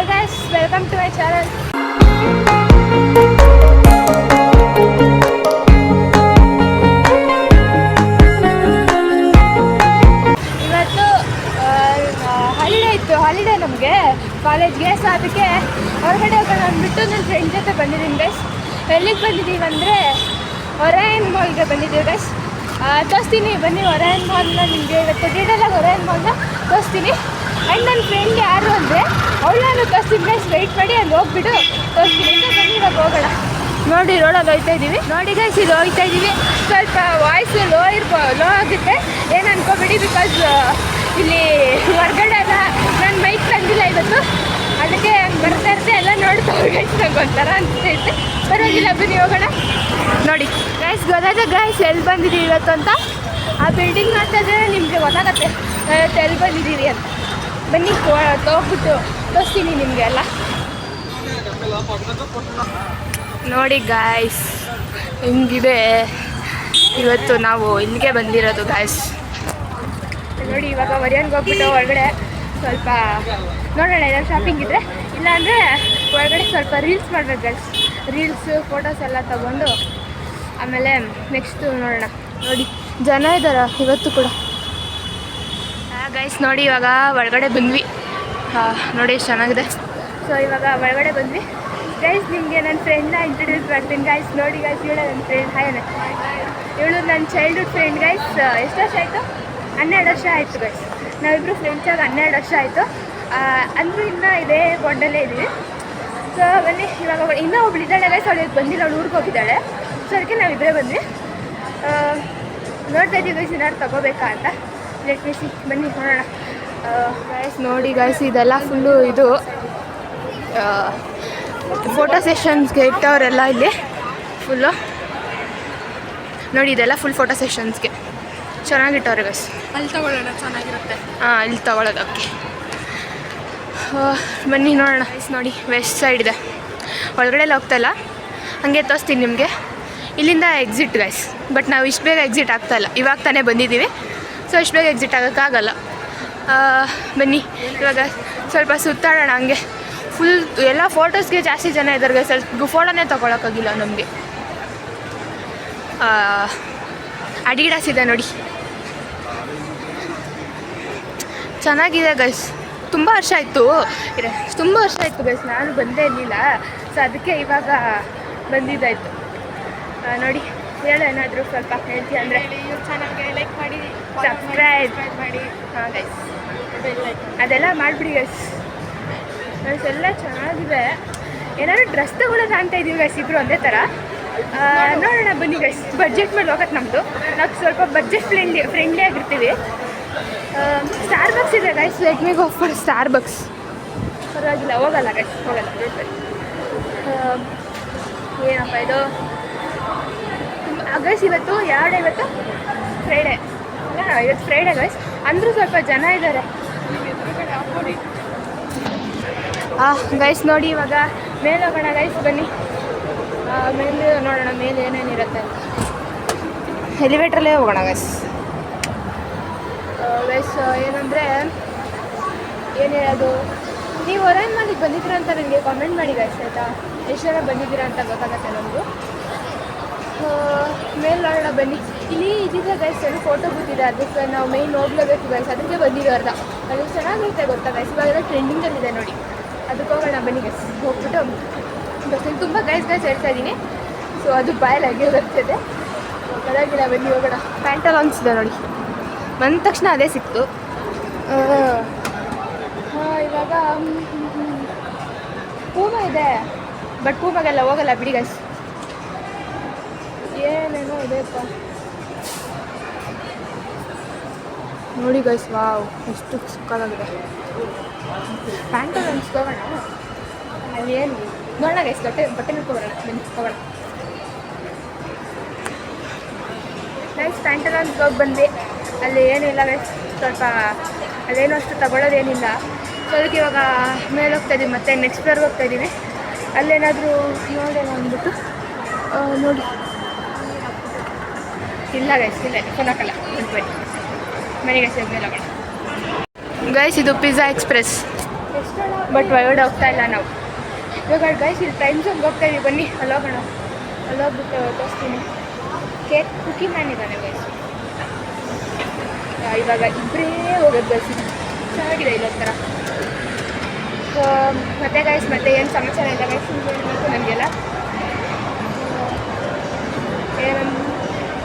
Hi guys, welcome to my channel. ಇವತ್ತು holiday ನಮಗೆ ಕಾಲೇಜ್ಗೆ. ಸೊ ಅದಕ್ಕೆ ಹೊರಗಡೆ ಹೋಗೋಣ ಅಂದ್ಬಿಟ್ಟು ನನ್ನ ಫ್ರೆಂಡ್ ಜೊತೆ ಬಂದಿದ್ದೀನಿ ಗೈಸ್. ಎಲ್ಲಿಗೆ ಬಂದಿದ್ದೀವಿ ಅಂದರೆ ಒರಾಯನ್ ಮಾಲ್ಗೆ ಬಂದಿದ್ದೀವಿ ಗೈಸ್. ತೋರಿಸ್ತೀನಿ ಬನ್ನಿ ಒರಾಯನ್ ಮಾಲ್ನ ನಿಮಗೆ ಇವತ್ತು ಡೀಟೇಲಾಗಿ ಒರಾಯನ್ ಮಾಲ್ನ ತೋರಿಸ್ತೀನಿ. ಆ್ಯಂಡ್ ನನ್ನ ಫ್ರೆಂಡ್ ಯಾರು ಅಂದರೆ ಅವಳನ್ನು ತೋರಿಸ್ತೀನಿ ಗೈಸ್. ವೆಯ್ಟ್ ಮಾಡಿ ಅಲ್ಲಿ ಹೋಗ್ಬಿಟ್ಟು ತೋರಿಸ್ತೀನಿ ಅಂತ ಬನ್ನಿ ಇವಾಗ ಹೋಗೋಣ. ನೋಡಿ ರೋಡಲ್ಲಿ ಹೋಗ್ತಾ ಇದ್ದೀವಿ. ನೋಡಿ ಗೈಸ್ ಇಲ್ಲಿ ಹೋಗ್ತಾ ಇದ್ದೀವಿ. ಸ್ವಲ್ಪ ವಾಯ್ಸ್ ಲೋ ಆಗುತ್ತೆ, ಏನು ಅನ್ಕೋಬೇಡಿ. ಬಿಕಾಸ್ ಇಲ್ಲಿ ಹೊರಗಡೆ ಎಲ್ಲ ನನ್ನ ಮೈಕ್ ತಂದಿಲ್ಲ ಇವತ್ತು, ಅದಕ್ಕೆ ಬರ್ತಾ ಇರುತ್ತೆ ಎಲ್ಲ ನೋಡ್ತಾ ಗೈಸ್. ನಂಗೆ ಒಂಥರ ಅನಿಸ್ತೈತೆ. ಪರವಾಗಿಲ್ಲ ಬನ್ನಿ ಹೋಗೋಣ. ನೋಡಿ ಗೈಸ್ ಗೊತ್ತಾಯ್ತು ಗೈಸ್ ಎಲ್ಲಿ ಬಂದಿದ್ದೀವಿ ಇವತ್ತು ಅಂತ. ಆ ಬಿಲ್ಡಿಂಗ್ ನೋಡ್ತಾ ಇದ್ದರೆ ನಿಮಗೆ ಗೊತ್ತಾಗತ್ತೆ ಎಲ್ಲಿ ಬಂದಿದ್ದೀವಿ ಅಂತ. ಬನ್ನಿ ಹೋಗ್ಬಿಟ್ಟು ತೋರಿಸ್ತೀನಿ ನಿಮಗೆ ಎಲ್ಲ. ನೋಡಿ ಗಾಯ್ಸ್ ಹಿಂಗಿದೆ. ಇವತ್ತು ನಾವು ಇಲ್ಲಿಗೆ ಬಂದಿರೋದು ಗಾಯ್ಸ್. ನೋಡಿ ಇವಾಗ ಒರಿಯನ್ಗೆ ಹೋಗ್ಬಿಟ್ಟು ಹೊರಗಡೆ ಸ್ವಲ್ಪ ನೋಡೋಣ ಏನಾದ್ರು ಶಾಪಿಂಗ್ ಇದ್ದರೆ, ಇಲ್ಲಾಂದರೆ ಹೊರಗಡೆ ಸ್ವಲ್ಪ ರೀಲ್ಸ್ ಮಾಡ್ಬೇಕು ಗೈಸ್. ರೀಲ್ಸು ಫೋಟೋಸ್ ಎಲ್ಲ ತೊಗೊಂಡು ಆಮೇಲೆ ನೆಕ್ಸ್ಟು ನೋಡೋಣ. ನೋಡಿ ಜನ ಇದ್ದಾರೆ ಇವತ್ತು ಕೂಡ. ಗೈಸ್ ನೋಡಿ ಇವಾಗ ಒಳಗಡೆ ಬಂದ್ವಿ. ನೋಡಿ ಎಷ್ಟು ಚೆನ್ನಾಗಿದೆ. ಸೊ ಇವಾಗ ಒಳಗಡೆ ಬಂದ್ವಿ ಗೈಸ್. ನಿಮಗೆ ನನ್ನ ಫ್ರೆಂಡ್ನ ಇಂಟ್ರೊಡ್ಯೂಸ್ ಮಾಡ್ತೀನಿ ಗೈಸ್. ನೋಡಿ ಗೈಸ್ ಇವಳು ನನ್ನ ಫ್ರೆಂಡ್. ಹಾಯ್ ಇವಳು ನನ್ನ ಚೈಲ್ಡ್ಹುಡ್ ಫ್ರೆಂಡ್ ಗೈಸ್. ಎಷ್ಟು ವರ್ಷ ಆಯಿತು? 12 ವರ್ಷ ಆಯಿತು ಗೈಸ್. ನಾವಿಬ್ಬರು ಫ್ರೆಂಡ್ಸಾಗಿ 12 ವರ್ಷ ಆಯಿತು. ಅಂದರೂ ಇನ್ನೂ ಇದೇ ಬಾಂಡಲ್ಲೇ ಇದ್ದೀವಿ. ಸೊ ಬನ್ನಿ ಇವಾಗ ಇನ್ನೂ ಒಬ್ಳು ಇದ್ದಾಳೆ ಗೈಸ್. ಅವಳಿಗೆ ಬಂದಿಲ್ಲ, ಅವಳು ಊರಿಗೆ ಹೋಗಿದ್ದಾಳೆ. ಸೊ ಅದಕ್ಕೆ ನಾವಿಬ್ಬರೇ ಬಂದ್ವಿ. ನೋಡ್ತಾ ಇದ್ದೀವಿ ಗೈಸ್ ಏನಾದ್ರು ತೊಗೋಬೇಕಾ ಅಂತ. ಲೆಟ್ ಮೀ ಸಿ, ಬನ್ನಿ ನೋಡೋಣ ಗೈಸ್. ನೋಡಿ ಗೈಸ್ ಇದೆಲ್ಲ ಫುಲ್ಲು ಇದು ಫೋಟೋ ಸೆಷನ್ಸ್ಗೆ ಇಟ್ಟವರೆಲ್ಲ ಇಲ್ಲಿ ಫುಲ್ಲು. ನೋಡಿ ಇದೆಲ್ಲ ಫುಲ್ ಫೋಟೋ ಸೆಷನ್ಸ್ಗೆ ಚೆನ್ನಾಗಿಟ್ಟವ್ರೆ ಗೈಸ್. ಅಲ್ಲಿ ತಗೊಳ್ಳೋಣ, ಚೆನ್ನಾಗಿರುತ್ತೆ. ಇಲ್ಲಿ ತಗೊಳ್ಳೋದಕ್ಕೆ ಬನ್ನಿ ನೋಡೋಣ ಗೈಸ್. ನೋಡಿ ವೆಸ್ಟ್ ಸೈಡ್ ಇದೆ, ಒಳಗಡೆ ಎಲ್ಲ ಹೋಗ್ತಾಯಿಲ್ಲ. ಹಾಗೆ ತೋರಿಸ್ತೀನಿ ನಿಮಗೆ. ಇಲ್ಲಿಂದ ಎಕ್ಸಿಟ್ ಗೈಸ್. ಬಟ್ ನಾವು ಇಷ್ಟು ಬೇಗ ಎಕ್ಸಿಟ್ ಆಗ್ತಾಯಿಲ್ಲ, ಇವಾಗ ತಾನೇ ಬಂದಿದ್ದೀವಿ. ಸೊ ಇಷ್ಟು ಬೇಗ ಎಕ್ಸಿಟ್ ಆಗೋಕ್ಕಾಗಲ್ಲ. ಬನ್ನಿ ಇವಾಗ ಸ್ವಲ್ಪ ಸುತ್ತಾಡೋಣ. ಹಂಗೆ ಫುಲ್ ಎಲ್ಲ ಫೋಟೋಸ್ಗೆ ಜಾಸ್ತಿ ಜನ ಇದ್ದಾರೆ ಗೈಸ್. ಸ್ವಲ್ಪ ಫೋಟೋನೇ ತೊಗೊಳಕ್ಕಾಗಿಲ್ಲ ನಮಗೆ. ಅಡಿಡಾಸ್ ಇದೆ ನೋಡಿ, ಚೆನ್ನಾಗಿದೆ ಗೈಸ್. ತುಂಬ ವರ್ಷ ಆಯಿತು ಗೈಸ್, ನಾನು ಬಂದೇ ಇರಲಿಲ್ಲ. ಸೊ ಅದಕ್ಕೆ ಇವಾಗ ಬಂದಿದ್ದಾಯಿತು. ನೋಡಿ ಹೇಳು ಏನಾದರೂ ಸ್ವಲ್ಪ ಹೇಳ್ತೀವಿ ಅಂದರೆ. ಚೆನ್ನಾಗಿ ಲೈಕ್ ಮಾಡಿ, ಸಬ್ಸ್ಕ್ರೈಬ್ ಮಾಡಿ. ಹಾಂ ಗೈಸ್ ಅದೆಲ್ಲ ಮಾಡಿಬಿಡಿ ಗೈಸ್. ಗೈಸ್ ಎಲ್ಲ ಚೆನ್ನಾಗಿದೆ. ಏನಾದ್ರು ಡ್ರೆಸ್ ತಗೊಳ್ಳೋದು ಅಂತ ಇದ್ದೀವಿ ಗೈಸ್, ಇಬ್ಬರು ಒಂದೇ ಥರ. ನೋಡೋಣ ಬನ್ನಿ ಗೈಸ್. ಬಡ್ಜೆಟ್ ಮೇಲೆ ಹೋಗೋದು ನಮ್ಮದು. ನಾವು ಸ್ವಲ್ಪ ಬಡ್ಜೆಟ್ ಫ್ರೆಂಡ್ಲಿ ಆಗಿರ್ತೀವಿ. ಸ್ಟಾರ್ ಬಕ್ಸ್ ಇದೆ guys. Let me go for star bucks. ಪರವಾಗಿಲ್ಲ, ಹೋಗಲ್ಲ ಗೈಸ್, ಹೋಗಲ್ಲ. ನೋಡ್ತಾರೆ ಏನಪ್ಪ ಇದು ಗೈಸ್. ಇವತ್ತು ಫ್ರೈಡೇ ಅಲ್ಲ, ಇವತ್ತು ಫ್ರೈಡೇ ಗೈಸ್. ಅಂದರೂ ಸ್ವಲ್ಪ ಜನ ಇದ್ದಾರೆ. ಗೈಸ್ ನೋಡಿ ಇವಾಗ ಮೇಲೆ ಹೋಗೋಣ ಗೈಸ್. ಬನ್ನಿ ಮೇಲೆ ನೋಡೋಣ ಮೇಲೆ ಏನೇನಿರುತ್ತೆ ಅಂತ. ಎಲಿವೇಟ್ರಲ್ಲೇ ಹೋಗೋಣ ಗೈಸ್. ಗೈಸ್ ಏನಂದರೆ ಏನು ಹೇಳೋದು, ನೀವು ಒರಾಯನ್ ಮಾಲಿಗೆ ಬಂದಿದ್ದೀರಾ ಅಂತ ನನಗೆ ಕಾಮೆಂಟ್ ಮಾಡಿ ಗೈಸ್, ಆಯಿತಾ? ಎಷ್ಟು ಜನ ಬಂದಿದ್ದೀರಾ ಅಂತ ಗೊತ್ತಾಗತ್ತೆ ನಮಗೂ. ಮೇಲೆ ನೋಡೋಣ ಬನ್ನಿ. ಇಲ್ಲಿ ಇದಿದೆ ಗೈಸ್, ಅಲ್ಲಿ ಫೋಟೋ ಬೂತಿದೆ. ಅದಕ್ಕೆ ನಾವು ಮೇಯ್ನ್ ಹೋಗ್ಲೇಬೇಕು ಗೈಸ್. ಅದಕ್ಕೆ ಬಂದಿದ್ದೀವಿ ಅರ್ಧ. ಅಲ್ಲಿ ಚೆನ್ನಾಗಿರುತ್ತೆ ಗೊತ್ತಾ ಗೈಸ್. ಇವಾಗೆಲ್ಲ ಟ್ರೆಂಡಿಂಗಲ್ಲಿದೆ ನೋಡಿ. ಅದಕ್ಕೆ ಹೋಗೋಣ ಬನ್ನಿ ಗೈಸ್. ಹೋಗ್ಬಿಟ್ಟು ಬರ್ತೀನಿ. ತುಂಬ ಗೈಸ್ ಹೇಳ್ತಾ ಇದ್ದೀನಿ. ಸೊ ಅದು ಬಾಯಲ್ಲಿ ಹಾಗೆ ಬರ್ತದೆ. ಪರವಾಗಿಲ್ಲ ಬನ್ನಿ ಹೋಗೋಣ. ಪ್ಯಾಂಟಲಾನ್ಸ್ ಇದೆ ನೋಡಿ. ಬಂದ ತಕ್ಷಣ ಅದೇ ಸಿಕ್ತು. ಇವಾಗ ಪೂಮ ಇದೆ, ಬಟ್ ಪೂಮಾಗೆಲ್ಲ ಹೋಗಲ್ಲ ಬಿಡಿ ಗೈಸ್. ಏನೇನೋ ಇದೆಯಪ್ಪ ನೋಡಿ ಗೈಸ್. ವಾವ್ ಎಷ್ಟು ಸುಖವಾಗಿದೆ. ಪ್ಯಾಂಟಲನ್ಸ್ ಹೋಗೋಣ. ಅಲ್ಲಿ ಏನು ನೋಡೋಣ ಗೈಸ್. ಬಟ್ಟೆ ನೋಡ್ಕೊಬರೋಣ ಬನ್ನಿ, ಹೋಗೋಣ ಗೈಸ್. ಪ್ಯಾಂಟಲನ್ಸ್ಗೆ ಹೋಗಿ ಬಂದು ಅಲ್ಲಿ ಏನಿಲ್ಲ ಗೈಸ್. ಸ್ವಲ್ಪ ಅಲ್ಲೇನೋ ಅಷ್ಟು ತಗೊಳ್ಳೋದೇನಿಲ್ಲ. ಸೊ ಅದಕ್ಕೆ ಇವಾಗ ಮೇಲೆ ಹೋಗ್ತಾಯಿದ್ದೀವಿ. ಮತ್ತು ನೆಕ್ಸ್ಟ್ ಫ್ಲೋರ್ಗೆ ಹೋಗ್ತಾಯಿದ್ದೀವಿ. ಅಲ್ಲೇನಾದರೂ ನೋಡೋಣ ಅಂದ್ಬಿಟ್ಟು. ನೋಡಿ ಇಲ್ಲ ಗೈಸ್, ಇಲ್ಲ ಫೋನ್ ಹಾಕಲ್ಲ. ಬನ್ನಿ ಮನೆಗೆ ಮೇಲೆ ಹೋಗೋಣ ಗೈಸ್. ಇದು ಪಿಜ್ಜಾ ಎಕ್ಸ್ಪ್ರೆಸ್. ಬಟ್ ಒಳಗಡೆ ಹೋಗ್ತಾ ಇಲ್ಲ ನಾವು. ಇವಾಗ ಗೈಸ್ ಇಲ್ಲಿ ಟೈಮ್ ಝೋನ್ಗೆ ಹೋಗ್ತಾ ಇದೀವಿ, ಬನ್ನಿ ಅಲ್ಲೋಗೋಣ. ಅಲ್ಲೋಗ್ಬಿಟ್ಟು ತೋರಿಸ್ತೀನಿ. ಕೇಕ್ ಕುಕಿ ಮ್ಯಾನ್ ಇದ್ದಾನೆ ಗೈಸ್. ಇವಾಗ ಇಬ್ಬರೇ ಹೋಗೋದು ಗೈಸ್. ಚೆನ್ನಾಗಿದೆ ಇದೊಂಥರ. ಸೊ ಮತ್ತೆ ಗೈಸ್ ಮತ್ತೆ ಏನು ಸಮಾಚಾರ ಇಲ್ಲ ಗೈಸ್, ನನಗೆಲ್ಲ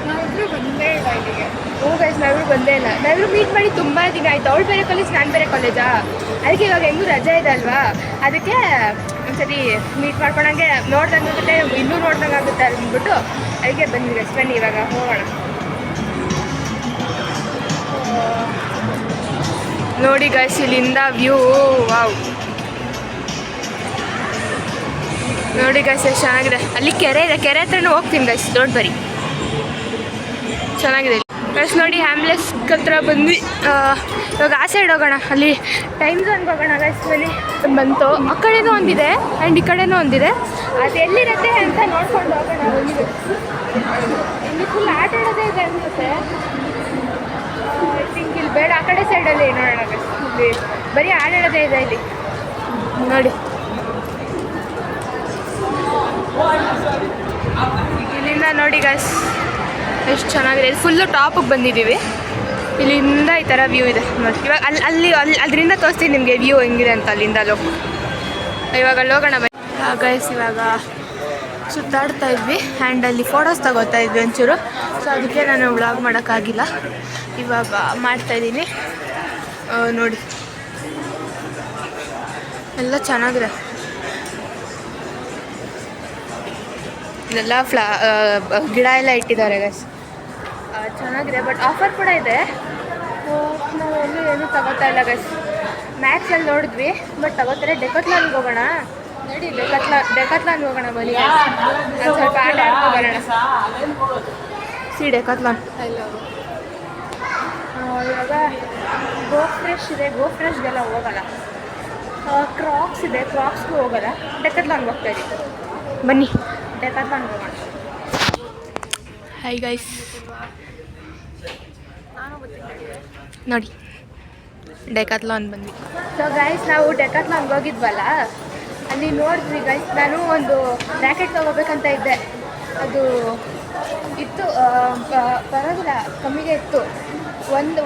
ನಾವಿಬ್ರು ಬಂದೇ ಇಲ್ಲ ಇಲ್ಲಿಗೆ. ಹ್ಞೂ ಗೈಸ್ ನಾವಿಬ್ರು ಬಂದೇ ಇಲ್ಲ. ನಾವಿಬ್ರು ಮೀಟ್ ಮಾಡಿ ತುಂಬ ದಿನ ಆಯಿತು. ಅವಳು ಬೇರೆ ಕಾಲೇಜ್, ನಾನು ಬೇರೆ ಕಾಲೇಜಾ. ಅದಕ್ಕೆ ಇವಾಗ ಹೆಂಗೂ ರಜೆ ಇದೆ ಅಲ್ವಾ, ಅದಕ್ಕೆ ಒಂದ್ಸತಿ ಮೀಟ್ ಮಾಡ್ಕೊಂಡಂಗೆ ನೋಡ್ದಂಗೆ ಆಗುತ್ತೆ, ಇನ್ನೂ ನೋಡ್ದಂಗೆ ಆಗುತ್ತೆ ಅಂದ್ಬಿಟ್ಟು ಅದಕ್ಕೆ ಬಂದ್ವಿ ಗೈಸ್. ಬನ್ನಿ ಇವಾಗ ಹೋಗೋಣ. ನೋಡಿ ಗೈಸ್ ಇಲ್ಲಿಂದ ವ್ಯೂ, ವಾವ್ ನೋಡಿ ಗೈಸ್ ಎಷ್ಟು ಚೆನ್ನಾಗಿದೆ. ಅಲ್ಲಿ ಕೆರೆ ಇದೆ, ಕೆರೆ ಹತ್ರನೂ ಹೋಗ್ತೀನಿ ಗೈಸ್, ಡೋಂಟ್ ಬರಿ. ಚೆನ್ನಾಗಿದೆ ಗೈಸ್. ನೋಡಿ ಆ್ಯಂಬುಲೆನ್ಸ್ ಹತ್ರ ಬಂದ್ವಿ. ಇವಾಗ ಆ ಸೈಡ್ ಹೋಗೋಣ, ಅಲ್ಲಿ ಟೈಮ್ ಝೋನ್ಗೆ ಹೋಗೋಣ ಗೈಸ್. ಬನ್ನಿ ಬಂತು. ಆ ಕಡೆನೂ ಒಂದಿದೆ ಆ್ಯಂಡ್ ಈ ಕಡೆನೂ ಒಂದಿದೆ. ಅದು ಎಲ್ಲಿರುತ್ತೆ ಅಂತ ನೋಡ್ಕೊಂಡು ಹೋಗೋಣ. ಬಂದಿದೆ ಇಲ್ಲಿ ಫುಲ್ ಆಟ ಆಡೋದೇ ಇದೆ ಅನಿಸುತ್ತೆ. ಐ ಥಿಂಕ್ ಇಲ್ಲಿ ಬೇಡ, ಆ ಕಡೆ ಸೈಡಲ್ಲಿ ನೋಡೋಣ ಗೈಸ್. ಇಲ್ಲಿ ಬರೀ ಆಡಾಡೋದೇ ಇದೆ ಇಲ್ಲಿ ನೋಡಿ. ಇಲ್ಲಿಂದ ನೋಡಿ ಗೈಸ್ ಎಷ್ಟು ಚೆನ್ನಾಗಿದೆ. ಇಲ್ಲಿ ಫುಲ್ಲು ಟಾಪಿಗೆ ಬಂದಿದ್ದೀವಿ. ಇಲ್ಲಿಂದ ಈ ಥರ ವ್ಯೂ ಇದೆ ನೋಡಿ. ಇವಾಗ ಅಲ್ಲಿ ಅದರಿಂದ ತೋರಿಸ್ತೀನಿ ನಿಮಗೆ ವ್ಯೂ ಹೆಂಗಿದೆ ಅಂತ. ಅಲ್ಲಿಂದ ಇವಾಗ ಅಲ್ಲಿ ಹೋಗೋಣ ಬನ್ನಿ ಗೈಸ್. ಇವಾಗ ಸುತ್ತಾಡ್ತಾ ಇದ್ವಿ ಆ್ಯಂಡ್ ಅಲ್ಲಿ ಫೋಟೋಸ್ ತಗೋತಾ ಇದ್ವಿ ಒಂಚೂರು. ಸೊ ಅದಕ್ಕೆ ನಾನು ವ್ಲಾಗ್ ಮಾಡೋಕ್ಕಾಗಿಲ್ಲ, ಇವಾಗ ಮಾಡ್ತಾಯಿದ್ದೀನಿ ನೋಡಿ. ಎಲ್ಲ ಚೆನ್ನಾಗಿದೆ. ಇದೆಲ್ಲ ಗಿಡ ಎಲ್ಲ ಇಟ್ಟಿದ್ದಾರೆ ಗೈಸ್, ಚೆನ್ನಾಗಿದೆ. ಬಟ್ ಆಫರ್ ಕೂಡ ಇದೆ. ನಾವು ಎಲ್ಲೂ ಏನೂ ತಗೋತಾ ಇಲ್ಲ ಗೈಸ್. ಮ್ಯಾಕ್ಸಲ್ಲಿ ನೋಡಿದ್ವಿ ಬಟ್ ತಗೋತಾರೆ. ಡೆಕತ್ಲಾನ್ಗೆ ಹೋಗೋಣ ನೋಡಿ. ಡೆಕತ್ಲಾನ್ಗೆ ಹೋಗೋಣ ಬನ್ನಿ. ನಾನು ಸ್ವಲ್ಪ ಆಟ ಆಡ್ಕೊ ಬರೋಣ. ಡೆಕತ್ಲಾನ್ ಇವಾಗ ಗೋ ಫ್ರೆಶ್ ಇದೆ. ಗೋ ಫ್ರೆಶ್ಗೆಲ್ಲ ಹೋಗೋಲ್ಲ. ಕ್ರಾಕ್ಸ್ ಇದೆ, ಕ್ರಾಕ್ಸ್ಗೂ ಹೋಗೋಲ್ಲ. ಡೆಕತ್ಲಾನ್ಗೆ ಹೋಗ್ತಾ ಇದ್ದೀವಿ, ಬನ್ನಿ ಡೆಕತ್ಲಾನ್ಗೆ ಹೋಗೋಣ. ಹಾಯ್ ಗೈಸ್ ನೋಡಿ ಡೆಕತ್ಲಾನ್ ಬಂದ್ವಿ. ಸೊ ಗೈಸ್ ನಾವು ಡೆಕತ್ಲಾನ್ಗೆ ಹೋಗಿದ್ವಲ್ಲ, ಅಲ್ಲಿ ನೋಡಿದ್ವಿ ಗೈಸ್. ನಾನು ಒಂದು ರ್ಯಾಕೆಟ್ ತೊಗೋಬೇಕಂತ ಇದ್ದೆ. ಅದು ಇತ್ತು, ಪರವಾಗಿಲ್ಲ ಕಮ್ಮಿಗೆ ಇತ್ತು.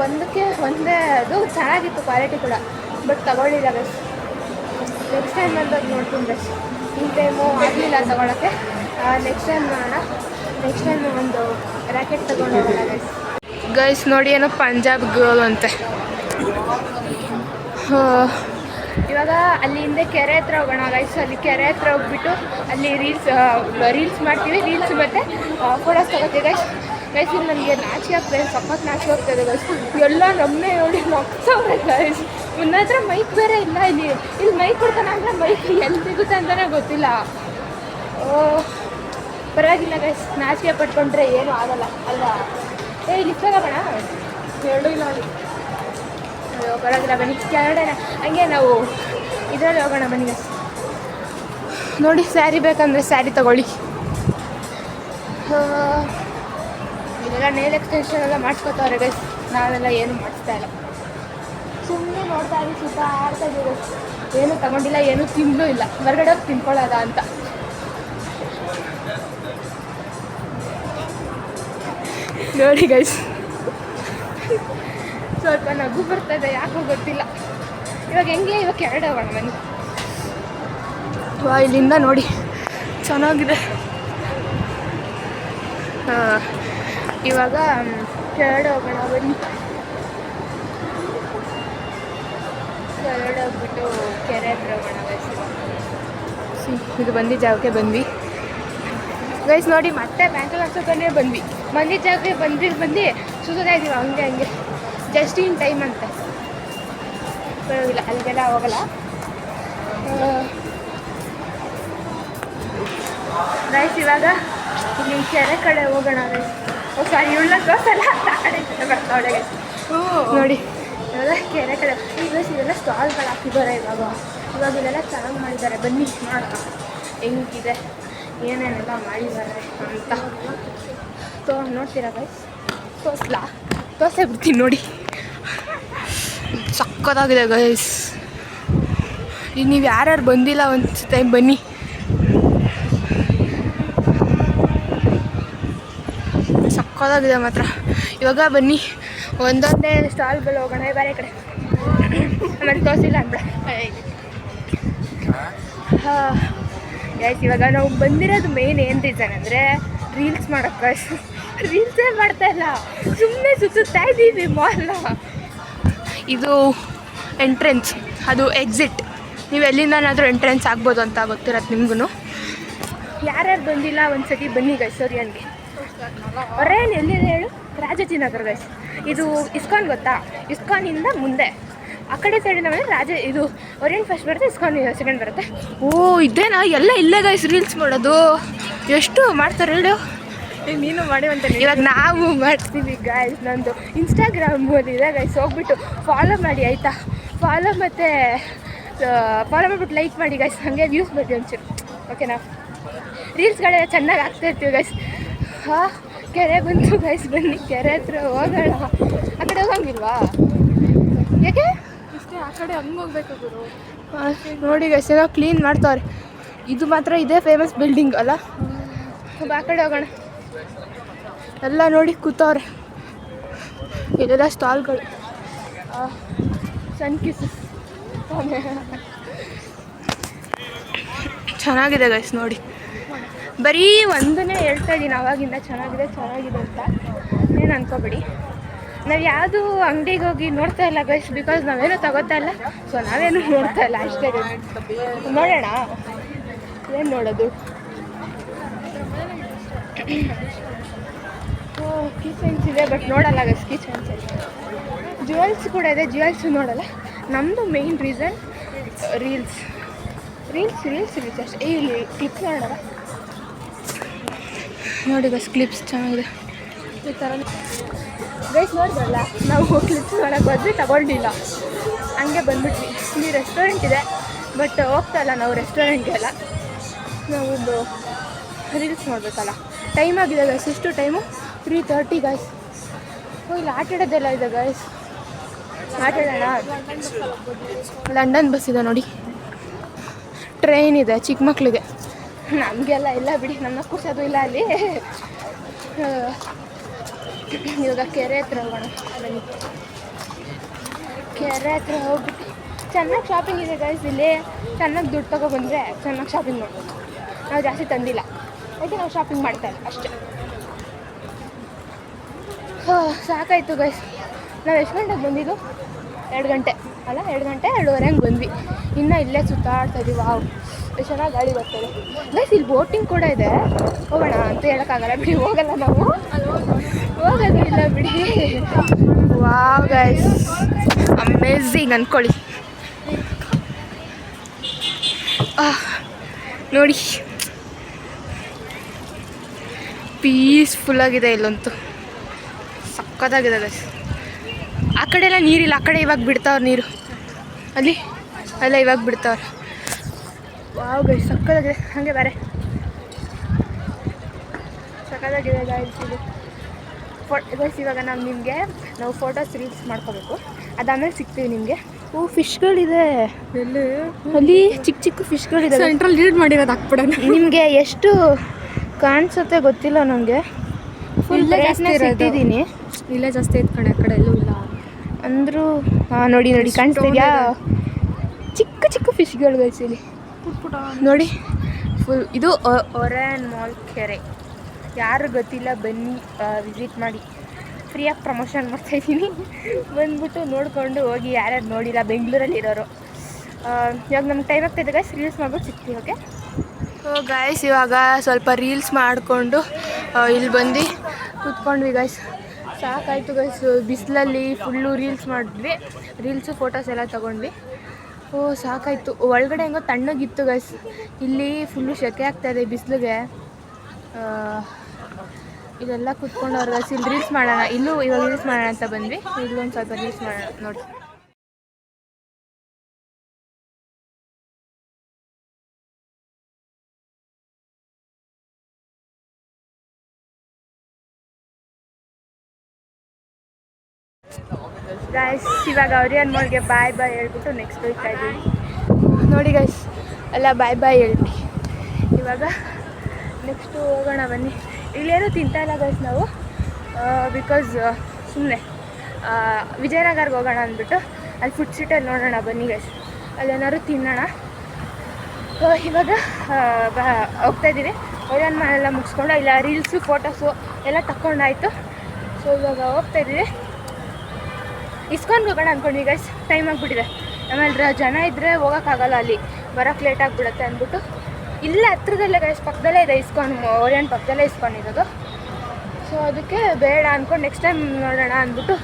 ಒಂದಕ್ಕೆ ಒಂದೇ, ಅದು ಚೆನ್ನಾಗಿತ್ತು ಕ್ವಾಲಿಟಿ ಕೂಡ. ಬಟ್ ತಗೊಳ್ಳಿಲ್ಲ ಗೈಸ್. ನೆಕ್ಸ್ಟ್ ಟೈಮ್ ಬಂದಾಗ ನೋಡ್ತೀನಿ ಗೈಸ್. ಈ ಟೈಮು ಆಗಲಿಲ್ಲ ತಗೊಳ್ಳೋಕ್ಕೆ. ನೆಕ್ಸ್ಟ್ ಟೈಮ್ ಮಾಡೋಣ. ನೆಕ್ಸ್ಟ್ ಟೈಮ್ ಒಂದು ರ್ಯಾಕೆಟ್ ತಗೊಂಡು ಹೋಗೋಣ ಗೈಸ್. ಗೈಸ್ ನೋಡಿ ಏನೋ ಪಂಜಾಬ್ ಗರ್ಲ್ ಅಂತೆ. ಇವಾಗ ಅಲ್ಲಿ ಹಿಂದೆ ಕೆರೆ ಹತ್ರ ಹೋಗೋಣ ಗೈಸ್. ಅಲ್ಲಿ ಕೆರೆ ಹತ್ರ ಹೋಗ್ಬಿಟ್ಟು ಅಲ್ಲಿ ರೀಲ್ಸ್ ಮಾಡ್ತೀವಿ. ರೀಲ್ಸ್ ಮತ್ತು ಫೋಟೋಸ್ ತಗೋತೀವಿ ಗೈಸ್. ಗೈಸ್ ಇಲ್ಲಿ ನನಗೆ ನಾಚಿಕೆ ಆಗ್ತದೆ, ಸಖತ್ ನಾಚಿಕೆ ಆಗ್ತದೆ ಗೈಸ್. ಎಲ್ಲ ನಮ್ಮನೆ ನೋಡಿ ನಗ್ಸವ್ರೆ ಗೈಸ್. ನನ್ನ ಹತ್ರ ಮೈಕ್ ಬೇರೆ ಇಲ್ಲ. ಇಲ್ಲಿ ಮೈಕ್ ಕೊಡ್ತಾನೆ ಅಂದರೆ ಮೈಕ್ ಎಲ್ಲಿ ಸಿಗುತ್ತೆ ಅಂತಲೇ ಗೊತ್ತಿಲ್ಲ. ಪರವಾಗಿಲ್ಲ ಗೈಸ್, ನಾಚಿಕೆ ಪಟ್ಕೊಂಡ್ರೆ ಏನೂ ಆಗೋಲ್ಲ ಅಲ್ವಾ. ಇಲ್ಲಿ ತಗೋಣ, ಎರಡೂ ಇಲ್ಲ ಅಲ್ಲಿ. ಪರವಾಗಿಲ್ಲ ಬನ್ನಿ. ಕೆಳಗಡೆ ಹಂಗೆ ನಾವು ಇದರಲ್ಲಿ ಹೋಗೋಣ ಬನ್ನಿ ಗೈಸ್. ನೋಡಿ ಸ್ಯಾರಿ ಬೇಕಂದರೆ ಸ್ಯಾರಿ ತಗೊಳ್ಳಿ. ಇದೆಲ್ಲ ನೇಲ್ ಎಕ್ಸ್ಟೆನ್ಷನ್ ಎಲ್ಲ ಮಾಡಿಸ್ಕೊತವ್ರೆ ಗೈಸ್. ನಾವೆಲ್ಲ ಏನು ಮಾಡಿಸ್ತಾ ಇಲ್ಲ, ಸುಮ್ಮನೆ ನೋಡ್ತಾ ಇದ್ದೀವಿ, ಸುತ್ತ ಆಡ್ತಾ ಇದ್ದೀವಿ ಗೈಸ್. ಏನೂ ತಗೊಂಡಿಲ್ಲ, ಏನೂ ತಿನ್ನಲೂ ಇಲ್ಲ. ಹೊರಗಡೆ ಹೋಗಿ ತಿನ್ಕೊಳ್ಳೋದ ಅಂತ. ನೋಡಿ ಗೈಸ್ ಸ್ವಲ್ಪ ನಗು ಬರ್ತದೆ, ಯಾಕೋ ಗೊತ್ತಿಲ್ಲ. ಇವಾಗ ಹೆಂಗೆ ಇವಾಗ ಕೆರಡೆ ಹೋಗೋಣ ಬನ್ನಿ. ಇಲ್ಲಿಂದ ನೋಡಿ ಚೆನ್ನಾಗಿದೆ. ಇವಾಗ ಕೆರಡೆ ಹೋಗೋಣ ಬನ್ನಿ. ಕೆರಡೆ ಹೋಗ್ಬಿಟ್ಟು ಕೆರೆ ಹತ್ರ ಹೋಗೋಣ ಗೈಸ್. ಇದು ಬಂದಿದ್ದ ಜಾಗಕ್ಕೆ ಬಂದ್ವಿ ಗೈಸ್. ನೋಡಿ ಮತ್ತೆ ಬ್ಯಾಂಕಲ್ಲಿ ಹಾಕ್ಸೋಕೇ ಬಂದಿದ್ದ ಜಾಗಕ್ಕೆ ಬಂದು ಸುತ್ತೋದೇ ಇದ್ದೀವಿ ಹಂಗೆ ಜಸ್ಟ್ ಇನ್ ಟೈಮ್ ಅಂತ. ಪರವಾಗಿಲ್ಲ, ಅಲ್ಲಿಗೆಲ್ಲ ಹೋಗಲ್ಲ ಗೈಸ್. ಇವಾಗ ಇಲ್ಲಿ ಕೆರೆ ಕಡೆ ಹೋಗೋಣ ಗೈಸ್. ಸಾರಿ ಇವಳ ದೋಸಲ್ಲ ಆ ಕಡೆ ಬರ್ತಾವಳೆ ಗೈಸ್. ನೋಡಿ ಇವಾಗ ಕೆರೆ ಕಡೆ ಈಗ ಇದೆಲ್ಲ ಸ್ಟಾಲ್ಗಳು ಹಾಕಿದ್ದಾರೆ. ಇವಾಗ ಇದೆಲ್ಲ ಚೆನ್ನಾಗಿ ಮಾಡಿದ್ದಾರೆ. ಬನ್ನಿ ನೋಡೋಣ ಹೆಂಗಿದೆ, ಏನೇನೆಲ್ಲ ಮಾಡಿದ್ದಾರೆ ಅಂತ ನೋಡ್ತೀರಾ ಗೈಸ್. ತೋರಿಸೇ ಬಿಡ್ತೀನಿ ನೋಡಿ. ಸಕ್ಕತ್ತಾಗಿದೆ ಗೈಸ್. ಈಗ ನೀವು ಯಾರ್ಯಾರು ಬಂದಿಲ್ಲ ಒಂದು ಟೈಮ್ ಬನ್ನಿ. ಸಕ್ಕತ್ತಾಗಿದೆ ಮಾತ್ರ. ಇವಾಗ ಬನ್ನಿ ಒಂದೊಂದೇ ಸ್ಟಾಲ್ಗಳು ಹೋಗೋಣ. ಬೇರೆ ಕಡೆ ಆಮೇಲೆ ತೋರಿಸಿಲ್ಲ ಅಂದ್ಬಿಡ. ಹಾಂ ಗೈಸ್, ಇವಾಗ ನಾವು ಬಂದಿರೋದು ಮೇನ್ ಏನು ರೀಸನ್ ಅಂದರೆ ರೀಲ್ಸ್ ಮಾಡೋಕ್ಕೆ. ರೀಲ್ಸೇ ಮಾಡ್ತಾಯಿಲ್ಲ, ಸುಮ್ಮನೆ ಸುತ್ತಾ ಇದ್ದೀವಿ ಮಾಲ್ನ. ಇದು ಎಂಟ್ರೆನ್ಸ್, ಅದು ಎಕ್ಸಿಟ್. ನೀವು ಎಲ್ಲಿಂದನಾದರೂ ಎಂಟ್ರೆನ್ಸ್ ಆಗ್ಬೋದು ಅಂತ ಗೊತ್ತಿರತ್ತೆ ನಿಮಗೂ. ಯಾರ್ಯಾರು ಬಂದಿಲ್ಲ ಒಂದು ಸತಿ ಬನ್ನಿ ಗೈಸ್. ಸೋರಿಯನ್ಗೆ ಅವ್ರೇನು ಎಲ್ಲಿದೆ ಹೇಳು? ರಾಜಾಜಿನಗರ ಗೈಸ್. ಇದು ಇಸ್ಕಾನ್ ಗೊತ್ತಾ? ಇಸ್ಕಾನಿಂದ ಮುಂದೆ ಆ ಕಡೆ ಸೈಡಿಂದ ಬಂದರೆ ಇದು ಓರಿಯಂಟ್ ಫಸ್ಟ್ ಬರುತ್ತೆ, ಇಸ್ಕಾನ್ ಸೆಕೆಂಡ್ ಬರುತ್ತೆ. ಓ ಇದೇನಾ? ಎಲ್ಲ ಇಲ್ಲೇ ಗೈಸ್ ರೀಲ್ಸ್ ಮಾಡೋದು. ಎಷ್ಟು ಮಾಡ್ತಾರೆ ಹೇಳು? ನೀನು ಮಾಡಿ ಅಂತ. ಇವಾಗ ನಾವು ಮಾಡ್ತೀವಿ ಗಾಯ್ಸ್. ನಂದು ಇನ್ಸ್ಟಾಗ್ರಾಮಲ್ಲಿ ಇದೆ ಗೈಸ್, ಹೋಗ್ಬಿಟ್ಟು ಫಾಲೋ ಮಾಡಿ ಆಯಿತಾ? ಫಾಲೋ ಮಾಡಿಬಿಟ್ಟು ಲೈಕ್ ಮಾಡಿ ಗೈಸ್. ಹಾಗೆ ವ್ಯೂಸ್ ಬರ್ತೀವಿ ಒಂಚೂರು, ಓಕೆನಾ? ರೀಲ್ಸ್ಗಳೆಲ್ಲ ಚೆನ್ನಾಗಿ ಆಗ್ತಾಯಿರ್ತೀವಿ ಗೈಸ್. ಹಾಂ, ಕೆರೆ ಬಂತು ಗೈಸ್, ಬನ್ನಿ ಕೆರೆ ಹತ್ರ ಹೋಗೋಣ. ಆ ಕಡೆ ಹೋಗಂಗಿಲ್ವಾ? ಯಾಕೆ ಇಷ್ಟೇ ಆ ಕಡೆ ಹಂಗೆ ಹೋಗ್ಬೇಕು ಗುರು. ನೋಡಿ ಗೈಸ್, ಏನೋ ಕ್ಲೀನ್ ಮಾಡ್ತಾವ್ರೆ. ಇದು ಮಾತ್ರ ಇದೇ ಫೇಮಸ್ ಬಿಲ್ಡಿಂಗ್ ಅಲ್ಲ? ಆ ಕಡೆ ಹೋಗೋಣ. ಎಲ್ಲ ನೋಡಿ ಕೂತವ್ರೆ. ಇದೆಲ್ಲ ಸ್ಟಾಲ್ಗಳು. ಸನ್ ಕಿಸ್ ಚೆನ್ನಾಗಿದೆ ಗೈಸ್ ನೋಡಿ. ಬರೀ ಒಂದನ್ನೇ ಹೇಳ್ತಾ ಇದ್ದೀನಿ ಆವಾಗಿಂದ, ಚೆನ್ನಾಗಿದೆ ಅಂತ. ಏನು ಅನ್ಕೋಬೇಡಿ. ನಾವು ಯಾವುದು ಅಂಗಡಿಗೆ ಹೋಗಿ ನೋಡ್ತಾ ಇಲ್ಲ ಗೈಸ್, ಬಿಕಾಸ್ ನಾವೇನು ತಗೋತಾ ಇಲ್ಲ. ಸೊ ನಾವೇನು ನೋಡ್ತಾ ಇಲ್ಲ ಅಷ್ಟೇ ಗೈಸ್. ನೋಡೋಣ ಏನು ನೋಡೋದು. ಕೀ ಚೈನ್ಸ್ ಇದೆ ಬಟ್ ನೋಡಲ್ಲ ಗೈಸ್. ಕೀ ಚೈನ್ಸ್ ಇದೆ, ಜ್ಯುವೆಲ್ಸ್ ಕೂಡ ಇದೆ, ಜ್ಯುವೆಲ್ಸು ನೋಡಲ್ಲ. ನಮ್ಮದು ಮೇಯ್ನ್ ರೀಸನ್ ರೀಲ್ಸ್ ಅಷ್ಟೇ. ಇಲ್ಲಿ ಕ್ಲಿಪ್ಸ್ ನೋಡೋಣ ನೋಡಿ ಗೈಸ್. ಕ್ಲಿಪ್ಸ್ ಚೆನ್ನಾಗಿದೆ ಈ ಥರ ಗೈಸ್. ನೋಡಿದ್ರಲ್ಲ, ನಾವು ಕ್ಲಿಪ್ಸ್ ನೋಡೋಕೆ ಹೋದ್ವಿ, ತಗೊಂಡಿಲ್ಲ, ಹಂಗೆ ಬಂದ್ಬಿಟ್ವಿ. ಇಲ್ಲಿ ರೆಸ್ಟೋರೆಂಟ್ ಇದೆ ಬಟ್ ಹೋಗ್ತಾ ಇಲ್ಲ ನಾವು ರೆಸ್ಟೋರೆಂಟ್ಗೆಲ್ಲ. ನಾವೊಂದು ರೀಲ್ಸ್ ನೋಡಬೇಕಲ್ಲ. ಟೈಮ್ ಆಗಿದೆ ಗೈಸ್. ಇಷ್ಟು ಟೈಮು 3:30 ಗೈಸ್. ಇಲ್ಲಿ ಆಟ ಆಡೋದೆಲ್ಲ ಇದೆ ಗೈಸ್. ಆಟ ಆಡೋಣ. ಲಂಡನ್ ಬಸ್ ಇದೆ ನೋಡಿ, ಟ್ರೈನ್ ಇದೆ ಚಿಕ್ಕ ಮಕ್ಕಳಿಗೆ. ನಮಗೆಲ್ಲ ಇಲ್ಲ ಬಿಡಿ, ನಮ್ಮ ಕೂರ್ಸೋದು ಇಲ್ಲ ಅಲ್ಲಿ. ಇವಾಗ ಕೆರೆ ಹತ್ರ ಹೋಗೋಣ ಬನ್ನಿ. ಕೆರೆ ಹತ್ರ ಹೋಗ್ಬಿಟ್ಟು ಚೆನ್ನಾಗಿ ಶಾಪಿಂಗ್ ಇದೆ ಗೈಸ್. ಇಲ್ಲಿ ಚೆನ್ನಾಗಿ ದುಡ್ಡು ತೊಗೊಬಂದರೆ ಚೆನ್ನಾಗಿ ಶಾಪಿಂಗ್ ಮಾಡ್ಬೋದು. ನಾವು ಜಾಸ್ತಿ ತಂದಿಲ್ಲ, ಯಾಕೆ ನಾವು ಶಾಪಿಂಗ್ ಮಾಡ್ತಾ ಇಲ್ಲ ಅಷ್ಟೇ. ಸಾಕಾಯಿತು ಗೈಸ್. ನಾವು ಎಷ್ಟು ಗಂಟೆಗೆ ಬಂದಿದ್ದು? 2 ಗಂಟೆ ಅಲ್ಲ, 2 ಗಂಟೆ 2:30 ಹಂಗೆ ಬಂದ್ವಿ. ಇನ್ನು ಇಲ್ಲೇ ಸುತ್ತಾಡ್ತಾ ಇದ್ದೀವಿ. ವಾವ್, ಎಷ್ಟು ಚೆನ್ನಾಗಿ ಗಾಳಿ ಬರ್ತದೆ ಗೈಸ್. ಇಲ್ಲಿ ಬೋಟಿಂಗ್ ಕೂಡ ಇದೆ. ಹೋಗೋಣ ಅಂತ ಹೇಳೋಕ್ಕಾಗಲ್ಲ ಬಿಡಿ, ಹೋಗಲ್ಲ ನಾವು, ಹೋಗೋದು ಇಲ್ಲ ಬಿಡಿ. ವಾವ್ ಗೈಸ್, ಅಮೇಝಿಂಗ್ ಅಂದ್ಕೊಳ್ಳಿ. ನೋಡಿ ಪೀಸ್ಫುಲ್ಲಾಗಿದೆ ಇಲ್ಲಂತೂ, ಸಕ್ಕತ್ತಾಗಿದೆ ಗೈಸ್. ಆ ಕಡೆ ಎಲ್ಲ ನೀರಿಲ್ಲ, ಆ ಕಡೆ ಇವಾಗ ಬಿಡ್ತಾವ್ರೆ ನೀರು. ಅಲ್ಲಿ ಅಲ್ಲ ಇವಾಗ ಬಿಡ್ತಾವ್ರೆ. ವಾವ್ ಗೈಸ್, ಸಕ್ಕತ್ತಾಗಿದೆ. ಹಾಗೆ ಬೇರೆ ಸಕ್ಕತ್ತಾಗಿದೆ ಗೈಸ್ ಇದು. ಗೈಸ್ ಇವಾಗ ನಾವು ಫೋಟೋಸ್ ರೀಲ್ಸ್ ಮಾಡ್ಕೋಬೇಕು, ಅದಾದಮೇಲೆ ಸಿಗ್ತೀವಿ ನಿಮಗೆ. ಓ ಫಿಶ್ಗಳಿದೆ ಎಲ್ಲಿ? ಅಲ್ಲಿ ಚಿಕ್ಕ ಫಿಶ್ಗಳಿದೆ. ಸೆಂಟ್ರಲ್ ಲೀಡ್ ಮಾಡಿರೋದು ಹಾಕ್ಬಿಡೋಣ. ನಿಮಗೆ ಎಷ್ಟು ಕಾಣಿಸುತ್ತೆ ಗೊತ್ತಿಲ್ಲ ನನಗೆ. ಫುಲ್ ಬ್ರೈಟ್ನೆಸ್ ಇಟ್ಟಿದ್ದೀನಿ. ಇಲ್ಲೇ ಜಾಸ್ತಿ ಐತೆ ಕಣೆ, ಆ ಕಡೆ ಎಲ್ಲೂ ಇಲ್ಲ ಅಂದರೂ. ಹಾಂ ನೋಡಿ ಕಾಣಿಸ್ತಿದ್ಯಾ? ಚಿಕ್ಕ ಫಿಶ್ಗಳು ಗೈಸ್ ಇಲ್ಲಿ ನೋಡಿ. ಫುಲ್ ಇದು ಒರಾಯನ್ ಮಾಲ್ ಕೆರೆ. ಯಾರು ಗೊತ್ತಿಲ್ಲ ಬನ್ನಿ, ವಿಸಿಟ್ ಮಾಡಿ. ಫ್ರೀಯಾಗಿ ಪ್ರಮೋಷನ್ ಮಾಡ್ತಾಯಿದ್ದೀನಿ, ಬಂದ್ಬಿಟ್ಟು ನೋಡಿಕೊಂಡು ಹೋಗಿ. ಯಾರ್ಯಾರು ನೋಡಿಲ್ಲ ಬೆಂಗಳೂರಲ್ಲಿರೋರು. ಇವಾಗ ನಮ್ಗೆ ಟೈಮ್ ಆಗ್ತಾಯಿದೆ ಗೈಸ್, ರೀಲ್ಸ್ ಮಾಡ್ಬಿಟ್ಟು ಸಿಗ್ತೀವಿ. ಓಕೆ. ಸೊ ಗೈಸ್ ಇವಾಗ ಸ್ವಲ್ಪ ರೀಲ್ಸ್ ಮಾಡಿಕೊಂಡು ಇಲ್ಲಿ ಬಂದು ಕೂತ್ಕೊಂಡ್ವಿ ಗೈಸ್. ಸಾಕಾಯಿತು ಗೈಸ್, ಬಿಸಿಲಲ್ಲಿ ಫುಲ್ಲು ರೀಲ್ಸ್ ಮಾಡಿದ್ವಿ. ರೀಲ್ಸು ಫೋಟೋಸ್ ಎಲ್ಲ ತೊಗೊಂಡ್ವಿ. ಓ ಸಾಕಾಯಿತು. ಒಳಗಡೆ ಹೆಂಗೋ ತಣ್ಣಗಿತ್ತು ಗೈಸ್. ಇಲ್ಲಿ ಫುಲ್ಲು ಸೆಕೆ ಆಗ್ತಾಯಿದೆ ಬಿಸಿಲಿಗೆ. ಇಲ್ಲೆಲ್ಲ ಕೂತ್ಕೊಂಡವ್ರು ಗೈಸ್. ಇಲ್ಲಿ ರೀಲ್ಸ್ ಮಾಡೋಣ, ಇವಾಗ ರೀಲ್ಸ್ ಮಾಡೋಣ ಅಂತ ಬಂದ್ವಿ. ಇಲ್ಲೊಂದು ಸ್ವಲ್ಪ ರೀಲ್ಸ್ ಮಾಡೋಣ ನೋಡಿ. ಗೈಸ್ ಇವಾಗ ಒರಿಯನ್ ಮಾಲ್ಗೆ ಬಾಯ್ ಹೇಳ್ಬಿಟ್ಟು ನೆಕ್ಸ್ಟ್ ಹೋಗ್ತಾ ಇದ್ದೀವಿ. ನೋಡಿ ಗೈಸ್ ಎಲ್ಲ ಬಾಯ್ ಬಾಯ್ ಹೇಳ್ಬಿಡಿ. ಇವಾಗ ನೆಕ್ಸ್ಟು ಹೋಗೋಣ ಬನ್ನಿ. ಇಲ್ಲೇನೂ ತಿಂತಾ ಇಲ್ಲ ಗೈಸ್ ನಾವು, ಬಿಕಾಸ್ ಸುಮ್ಮನೆ ವಿಜಯನಗರ್ಗೆ ಹೋಗೋಣ ಅಂದ್ಬಿಟ್ಟು ಅಲ್ಲಿ ಫುಡ್ ಸ್ಟ್ರೀಟಲ್ಲಿ ನೋಡೋಣ ಬನ್ನಿ ಗೈಸ್, ಅಲ್ಲೇನಾದ್ರು ತಿನ್ನೋಣ. ಇವಾಗ ಹೋಗ್ತಾಯಿದ್ದೀವಿ. ಒರಿಯನ್ ಮಾಲೆಲ್ಲ ಮುಗಿಸ್ಕೊಂಡು ಇಲ್ಲ ರೀಲ್ಸು ಫೋಟೋಸು ಎಲ್ಲ ತಗೊಂಡಾಯಿತು. ಸೊ ಇವಾಗ ಹೋಗ್ತಾಯಿದ್ದೀವಿ. ಇಸ್ಕಾನ್ಗೆ ಹೋಗೋಣ ಅಂದ್ಕೊಂಡ್ವಿ ಗೈಸ್, ಟೈಮ್ ಆಗಿಬಿಟ್ಟಿದೆ. ಆಮೇಲೆ ಜನ ಇದ್ದರೆ ಹೋಗೋಕ್ಕಾಗಲ್ಲ, ಅಲ್ಲಿ ಬರೋಕ್ಕೆ ಲೇಟ್ ಆಗಿಬಿಡುತ್ತೆ ಅಂದ್ಬಿಟ್ಟು ಇಲ್ಲೇ ಹತ್ರದಲ್ಲೇ ಗೈಸ್, ಪಕ್ಕದಲ್ಲೇ ಇದೆ ಇಸ್ಕಾನ್, ಓರಿಯನ್ ಪಕ್ಕದಲ್ಲೇ ಇಸ್ಕಾನ್ ಇರೋದು. ಸೊ ಅದಕ್ಕೆ ಬೇಡ ಅಂದ್ಕೊಂಡು ನೆಕ್ಸ್ಟ್ ಟೈಮ್ ನೋಡೋಣ ಅಂದ್ಬಿಟ್ಟು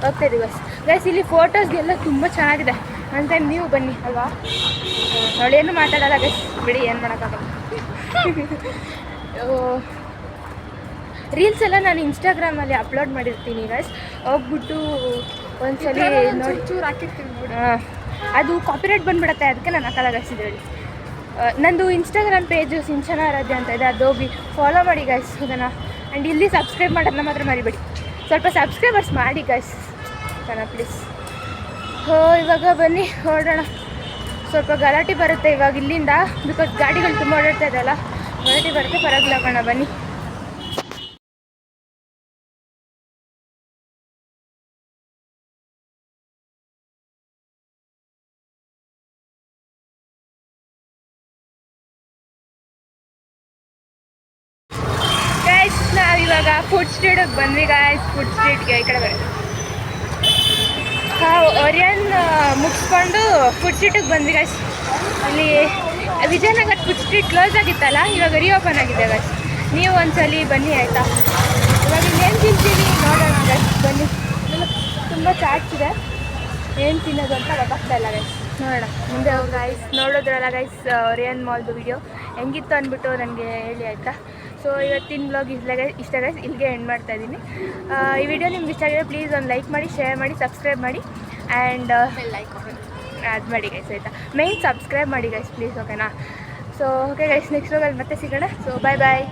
ಹೋಗ್ತಾಯಿದ್ದೀವಿ ಗೈಸ್. ಗೈಸ್ ಇಲ್ಲಿ ಫೋಟೋಸ್ಗೆಲ್ಲ ತುಂಬ ಚೆನ್ನಾಗಿದೆ. ಒನ್ ಟೈಮ್ ನೀವು ಬನ್ನಿ ಅಲ್ವಾ. ಅವಳೇನು ಮಾತಾಡಲ್ಲ ಗೈಸ್, ಬಿಡಿ, ಏನು ಮಾಡೋಕ್ಕಾಗಲ್ಲ. ರೀಲ್ಸ್ ಎಲ್ಲ ನಾನು ಇನ್ಸ್ಟಾಗ್ರಾಮಲ್ಲಿ ಅಪ್ಲೋಡ್ ಮಾಡಿರ್ತೀನಿ ಗೈಸ್, ಹೋಗ್ಬಿಟ್ಟು ಒಂದ್ಸಲಿ ನೋಡಿ ಚೂರು ಹಾಕಿರ್ತೀನಿ ನೋಡಿ. ಅದು ಕಾಪಿರೈಟ್ ಬಂದುಬಿಡುತ್ತೆ, ಅದಕ್ಕೆ ನಾನು ಹಾಕಲ್ಲ ಗೈಸ್ ಇದರಲ್ಲಿ. ನಂದು ಇನ್ಸ್ಟಾಗ್ರಾಮ್ ಪೇಜು ಸಿಂಚನ ಆರಾಧ್ಯ ಅಂತ ಇದೆ, ಅದು ಹೋಗಿ ಫಾಲೋ ಮಾಡಿ ಗೈಸ್ ಅದನ್ನು. ಆ್ಯಂಡ್ ಇಲ್ಲಿ ಸಬ್ಸ್ಕ್ರೈಬ್ ಮಾಡೋದನ್ನ ಮಾತ್ರ ಮರಿಬೇಡಿ, ಸ್ವಲ್ಪ ಸಬ್ಸ್ಕ್ರೈಬರ್ಸ್ ಮಾಡಿ ಗೈಸ್ ಕಣ ಪ್ಲೀಸ್. ಇವಾಗ ಬನ್ನಿ ಹೊರಡೋಣ. ಸ್ವಲ್ಪ ಗಲಾಟೆ ಬರುತ್ತೆ ಇವಾಗ ಇಲ್ಲಿಂದ, ಬಿಕಾಸ್ ಗಾಡಿಗಳು ತುಂಬ ಓಡಾಡ್ತಾ ಇದೆಯಲ್ಲ, ಗಲಾಟೆ ಬರುತ್ತೆ, ಪರವಾಗಿಲ್ಲ ಬನ್ನಿ. ಗೈಸ್ ನಾವಿವಾಗ ಫುಡ್ ಸ್ಟ್ರೀಟಿಗೆ ಬಂದ್ವಿ ಗೈಸ್. ಫುಡ್ ಸ್ಟ್ರೀಟ್ಗೆ ಈ ಕಡೆ ಬರೋದು. ಓರಿಯನ್ ಮುಗಿಸ್ಕೊಂಡು ಫುಡ್ ಸ್ಟ್ರೀಟಿಗೆ ಬಂದ್ವಿ ಗೈಸ್. ಅಲ್ಲಿ ವಿಜಯನಗರ ಫುಡ್ ಸ್ಟ್ರೀಟ್ ಕ್ಲೋಸ್ ಆಗಿತ್ತಲ್ಲ, ಇವಾಗ ರೀಓಪನ್ ಆಗಿದೆ ಗೈಸ್. ನೀವು ಒಂದ್ಸಲಿ ಬನ್ನಿ ಆಯಿತಾ. ಇವಾಗ ಇನ್ನೇನು ತಿಂತೀವಿ ನೋಡೋಣ ಗೈಸ್, ಬನ್ನಿ. ತುಂಬ ಚಾಟ್ಸ್ ಇದೆ, ಏನು ತಿನ್ನೋದು ಅಂತ ಗೊತ್ತಾಗ್ತಾ ಇಲ್ಲ ಗೈಸ್, ನೋಡೋಣ ಮುಂದೆ ಹೋಗಿ ಗೈಸ್. ನೋಡೋದ್ರಲ್ಲ ಗೈಸ್ ಓರಿಯನ್ ಮಾಲ್ದು ವಿಡಿಯೋ ಹೆಂಗಿತ್ತು ಅಂದ್ಬಿಟ್ಟು ನನಗೆ ಹೇಳಿ ಆಯಿತಾ. ಸೊ ಇವತ್ತಿನ ಬ್ಲಾಗ್ ಇಷ್ಟ ಗೈಸ್, ಇಲ್ಲಿಗೆ ಎಂಡ್ ಮಾಡ್ತಾಯಿದ್ದೀನಿ. ಈ ವಿಡಿಯೋ ನಿಮ್ಗೆ ಇಷ್ಟ ಆಗಿದೆ ಪ್ಲೀಸ್ ಒಂದು ಲೈಕ್ ಮಾಡಿ, ಶೇರ್ ಮಾಡಿ, ಸಬ್ಸ್ಕ್ರೈಬ್ ಮಾಡಿ. ಆ್ಯಂಡ್ ಲೈಕ್ ಅದು ಮಾಡಿ ಗೈಸ್ ಆಯಿತಾ. ಮೇಯ್ನ್ ಸಬ್ಸ್ಕ್ರೈಬ್ ಮಾಡಿ ಗೈಸ್ ಪ್ಲೀಸ್, ಓಕೆನಾ. ಸೊ ಓಕೆ ಗೈಸ್, ನೆಕ್ಸ್ಟ್ ವ್ಲಾಗಲ್ಲಿ ಮತ್ತೆ ಸಿಗೋಣ. ಸೊ ಬಾಯ್ ಬಾಯ್.